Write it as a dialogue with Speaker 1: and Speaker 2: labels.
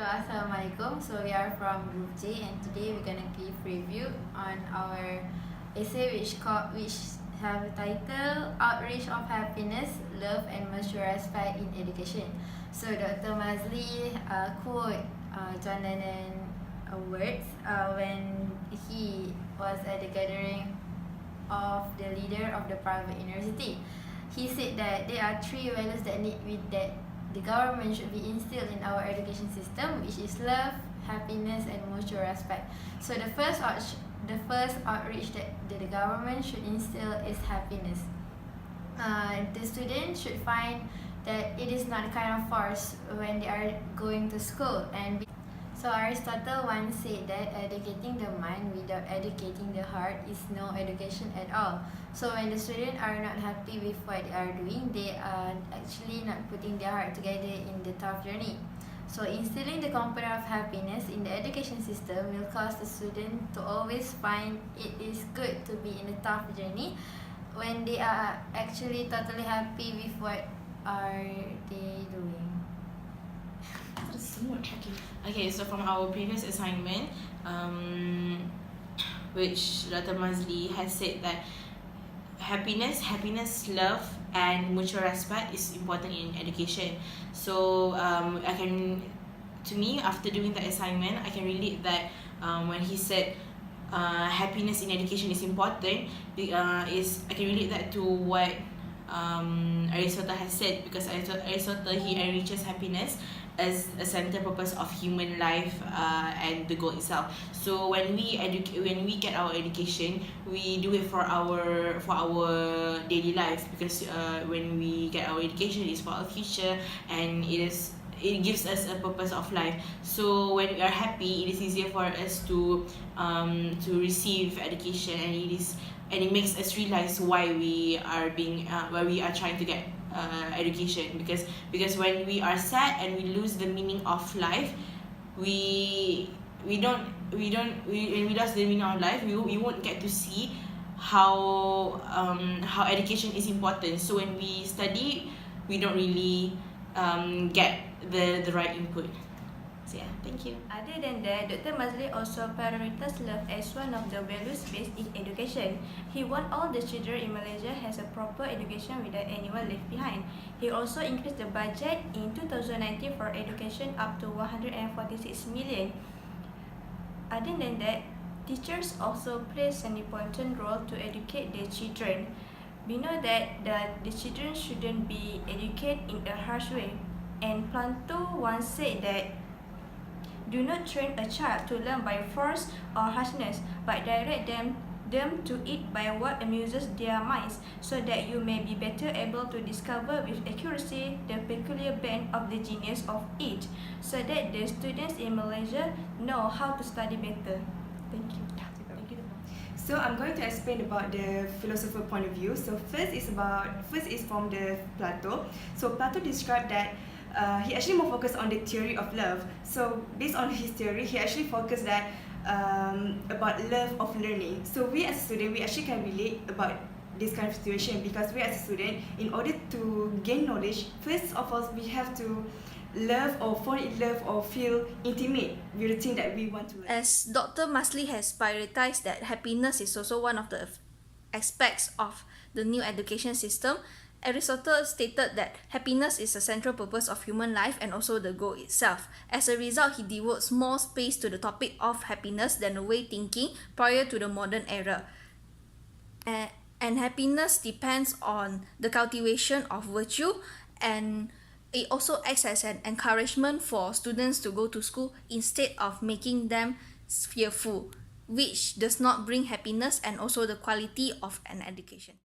Speaker 1: So Assalamualaikum. So we are from Group J, and today we're gonna give review on our essay which have the title Outreach of Happiness, Love and Mutual Respect in Education. So Dr. Mazli quote John Lennon words when he was at the gathering of the leader of the private university. He said that there are three values that the government should be instilled in our education system, which is love, happiness, and mutual respect. So the first outreach that the government should instill is happiness. The students should find that it is not a kind of force when they are going to school. And so Aristotle once said that educating the mind without educating the heart is no education at all. So when the students are not happy with what they are doing, they are actually not putting their heart together in the tough journey. So instilling the component of happiness in the education system will cause the student to always find it is good to be in a tough journey when they are actually totally happy with what are they doing.
Speaker 2: Okay, so from our previous assignment, which Dr. Mazli has said that happiness, love, and mutual respect is important in education. So to me, after doing the assignment, I can relate that when he said happiness in education is important, I can relate that to what Aristotle has said, because Aristotle he enriches happiness as a central purpose of human life and the goal itself. So when we get our education, we do it for our daily life, because when we get our education, it's for our future, and it gives us a purpose of life. So when we are happy, it is easier for us to receive education, and it makes us realize why we are trying to get education, because when we are sad and we lose the meaning of life, when we lose the meaning of life, we won't get to see how education is important. So when we study, we don't really get the right input. So yeah, thank you.
Speaker 3: Other than that, Dr. Mazli also prioritizes love as one of the values based in education. He wants all the children in Malaysia has a proper education without anyone left behind. He also increased the budget in 2019 for education up to 146 million. Other than that, teachers also plays an important role to educate their children. We know that the children shouldn't be educated in a harsh way. And Plato once said that do not train a child to learn by force or harshness, but direct them to it by what amuses their minds, so that you may be better able to discover with accuracy the peculiar bent of the genius of each, so that the students in Malaysia know how to study better. Thank you.
Speaker 4: So I'm going to explain about the philosopher point of view. So first is from the Plato. So Plato described that he actually more focused on the theory of love. So based on his theory, he actually focused that about love of learning. So we as a student, we actually can relate about this kind of situation, because we as a student, in order to gain knowledge, first of all, we have to love or fall in love or feel intimate with the thing that we want to learn.
Speaker 3: As Dr. Mazli has prioritized that happiness is also one of the aspects of the new education system, Aristotle stated that happiness is a central purpose of human life and also the goal itself. As a result, he devotes more space to the topic of happiness than the way thinking prior to the modern era. And happiness depends on the cultivation of virtue, and it also acts as an encouragement for students to go to school instead of making them fearful, which does not bring happiness and also the quality of an education.